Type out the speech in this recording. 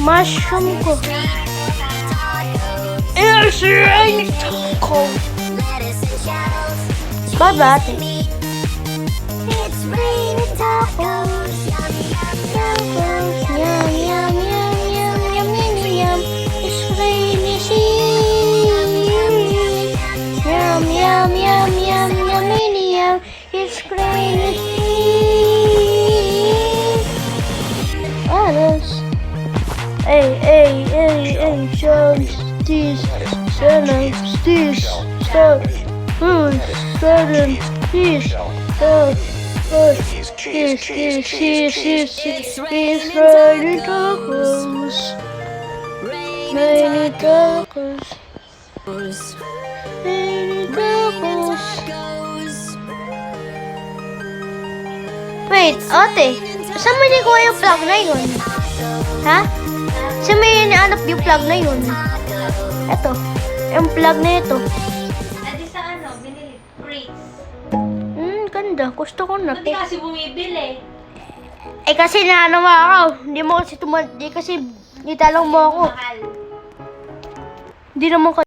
mushroom ko. It's raining taco. Baba, ate. It's raining tacos. Tacos. Yum, yum, yum, yum, yum, yum, yum. It's raining seeds. Yum, yum, yum, yum, yum, yum. It's raining seeds. Honest. Hey, this, sudden, this, stop, sudden, this, it's raining tacos, raining tacos, raining tacos. Wait, ate, saan mo nikuha yung plug na yun? Ha? Saan mo hinahanap yung plug na yun? Ito, yung plug na ito. Adi sa ano, binili? Crates. Ganda. Gusto ko na. Hindi kasi bumibili. Eh kasi naano mo ako. Hindi mo kasi di kasi italong mo ako. Mahal. Hindi naman